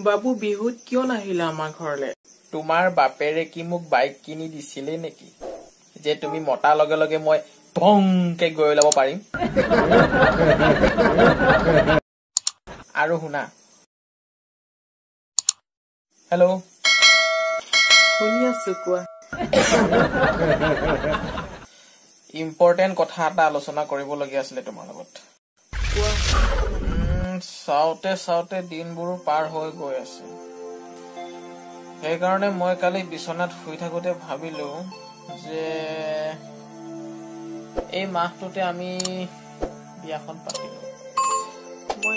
বাবু বিহুত কিয় নাহিলা আমাৰ ঘৰলে? তোমাৰ বাপেৰে কি মোক বাইক কিনি দিছিলে নেকি যে তুমি মতাৰ লগে লগে মই ভংকে গৈ ওলাব পাৰিম? আৰু শুনা, হেল্ল', শুনি আছো, কোৱা। ইম্পৰ্টেণ্ট কথা এটা আলোচনা কৰিবলগীয়া আছিলে তোমাৰ লগত। চাওঁতে চাওঁতে দিনবোৰ পাৰ হৈ গৈ আছে। সেইকাৰণে মই কালি বিচনাত শুই থাকোতে ভাবিলো যে এই মাহটোতে আমি বিয়াখন পাতিলো। মই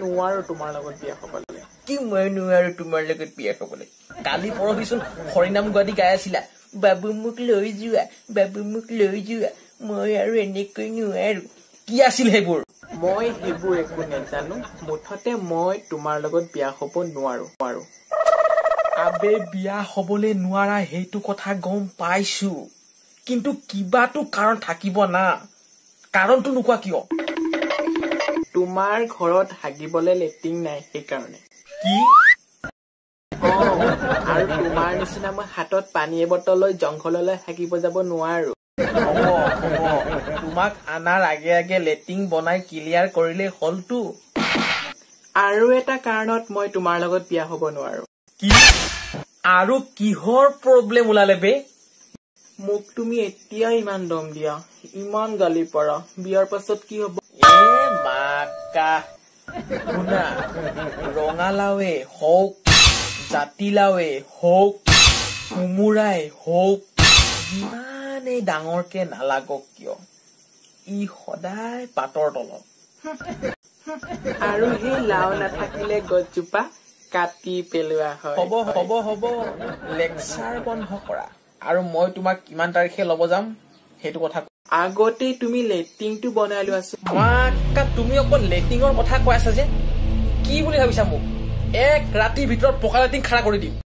নোৱাৰো তোমাৰ লগত বিয়া হবলৈ। কি মই নোৱাৰো তোমাৰ লগত বিয়া হবলৈ? কালি পৰহিচোন হৰিনাম গোৱাদি গাই আছিলা, বাবু মোক লৈ যোৱা, বাবু মোক লৈ যোৱা, মই আৰু এনেকৈ নোৱাৰো। কি আছিল সেইবোৰ? মই সেইবোৰ একো নেজানো, মুঠতে মই তোমাৰ লগত বিয়া হব নোৱাৰো। আবে বিয়া হবলৈ নোৱাৰা সেইটো কথা গম পাইছো, কিন্তু কিবাটো কাৰণ থাকিব না। কাৰণটো নোকোৱা কিয়? তোমাৰ ঘৰত হাগিবলে লেট্ৰিন নাই, সেইকাৰণে। কি? আৰু তোমাৰ নিচিনা মই হাতত পানী এবটল লৈ জংঘললৈ হাগিব যাব নোৱাৰো। তোমাক আনাৰ আগে আগে লেট্ৰিন বনাই ক্লিয়াৰ কৰিলে হলতো। আৰু এটা কাৰণত মই তোমাৰ লগত বিয়া হব নোৱাৰো। কি? আৰু কিহৰ প্ৰব্লেম ওলালে বে? মোক তুমি এতিয়া ইমান দম দিয়া, ইমান গালি পাৰা, বিয়াৰ পাছত কি হব? মাকা শুনা, ৰঙালাওৱে হওক, জাতিলাওৱে হওক, কোমোৰাই হওক, যিমানেই ডাঙৰকে নালাগক কিয়, ই সদায় পাতৰ তলত। আৰু সেই লাও নাথাকিলে গছজোপা কাটি পেলোৱা হয়। হব লেকচাৰ বন্ধ কৰা। আৰু মই তোমাক কিমান তাৰিখে ল'ব যাম সেইটো কথা আগতেই তুমি লেট্ৰিনটো বনাই লোৱাচোন। মাকা, তুমি অকল লেট্ৰিনৰ কথা কৈ আছা যে, কি বুলি ভাবিছা মোক? এক ৰাতিৰ ভিতৰত পকা লেট্ৰিন খাৰা কৰি দিম।